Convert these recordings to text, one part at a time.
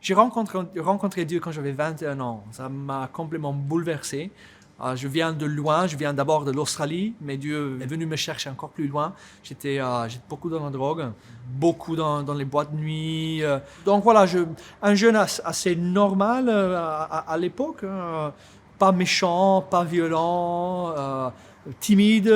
J'ai rencontré Dieu quand j'avais 21 ans. Ça m'a complètement bouleversé. Je viens de loin, je viens d'abord de l'Australie, mais Dieu est venu me chercher encore plus loin. J'étais beaucoup dans la drogue, beaucoup dans les boîtes de nuit. Donc voilà, un jeune assez normal à l'époque, pas méchant, pas violent, timide,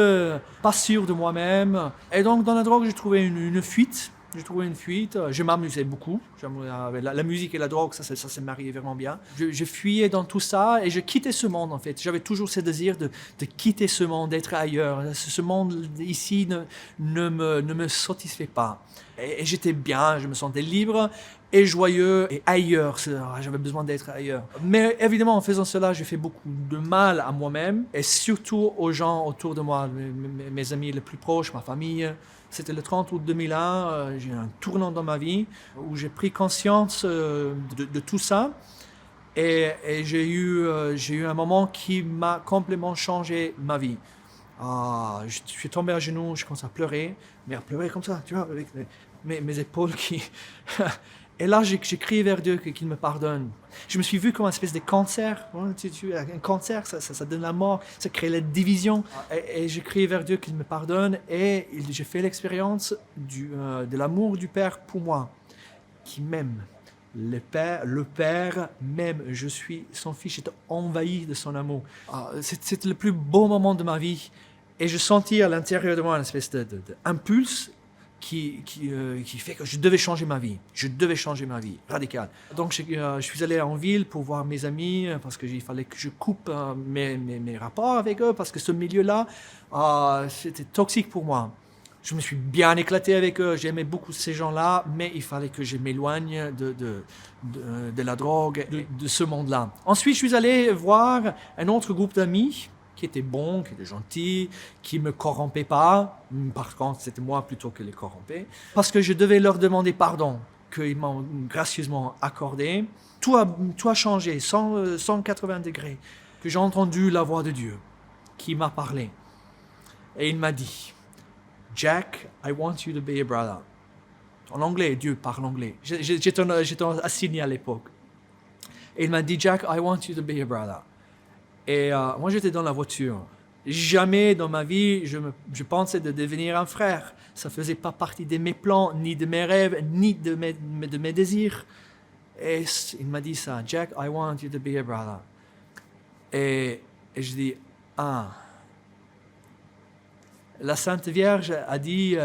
pas sûr de moi-même. Et donc dans la drogue, j'ai trouvé une fuite. J'ai trouvé une fuite, je m'amusais beaucoup. La musique et la drogue, ça s'est marié vraiment bien. Je fuyais dans tout ça et je quittais ce monde en fait. J'avais toujours ce désir de quitter ce monde, d'être ailleurs. Ce monde ici ne me satisfait pas. Et j'étais bien, je me sentais libre et joyeux et ailleurs. J'avais besoin d'être ailleurs. Mais évidemment, en faisant cela, j'ai fait beaucoup de mal à moi-même et surtout aux gens autour de moi, mes amis les plus proches, ma famille. C'était le 30 août 2001, j'ai eu un tournant dans ma vie où j'ai pris conscience de tout ça et j'ai eu un moment qui m'a complètement changé ma vie. Je suis tombé à genoux, je commençais à pleurer, mais à pleurer comme ça, tu vois, avec mes épaules qui... Et là, j'ai crié vers Dieu qu'il me pardonne. Je me suis vu comme une espèce de cancer. Un cancer, ça donne la mort, ça crée la division. Et j'ai crié vers Dieu qu'il me pardonne. Et j'ai fait l'expérience de l'amour du Père pour moi, qui m'aime. Le Père m'aime. Je suis son fils. J'étais envahi de son amour. C'était le plus beau moment de ma vie. Et je sentis à l'intérieur de moi une espèce d'impulse qui fait que je devais changer ma vie. Je devais changer ma vie, radical. Donc je suis allé en ville pour voir mes amis parce qu'il fallait que je coupe mes rapports avec eux parce que ce milieu-là, c'était toxique pour moi. Je me suis bien éclaté avec eux, j'aimais beaucoup ces gens-là, mais il fallait que je m'éloigne de la drogue, de ce monde-là. Ensuite, je suis allé voir un autre groupe d'amis qui était bon, qui était gentil, qui me corrompait pas. Par contre, c'était moi plutôt que les corrompais. Parce que je devais leur demander pardon, qu'ils m'ont gracieusement accordé. Tout a changé, 180 degrés. Que j'ai entendu la voix de Dieu qui m'a parlé. Et il m'a dit, Jack, I want you to be a brother. En anglais, Dieu parle anglais. J'étais à Sydney à l'époque. Et il m'a dit, Jack, I want you to be a brother. Et moi, j'étais dans la voiture. Jamais dans ma vie, je pensais de devenir un frère. Ça ne faisait pas partie de mes plans, ni de mes rêves, ni de mes désirs. Et il m'a dit ça, Jack, I want you to be a brother. Et je dis, La Sainte Vierge a dit,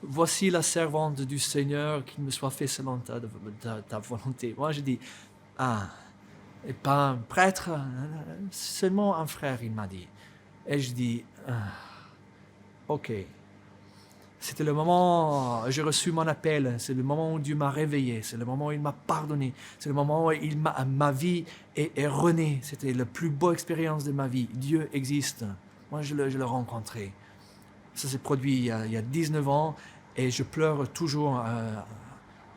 voici la servante du Seigneur, qu'il me soit fait selon ta volonté. Moi, je dis, et pas un prêtre, seulement un frère, il m'a dit. Et je dis, ok. C'était le moment où j'ai reçu mon appel, c'est le moment où Dieu m'a réveillé, c'est le moment où il m'a pardonné, c'est le moment où ma vie est renée. C'était la plus beau expérience de ma vie. Dieu existe. Moi, je l'ai rencontré. Ça s'est produit il y a 19 ans et je pleure toujours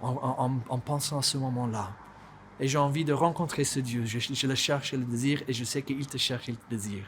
en pensant à ce moment-là. Et j'ai envie de rencontrer ce Dieu. Je le cherche et le désire et je sais qu'il te cherche et il te désire.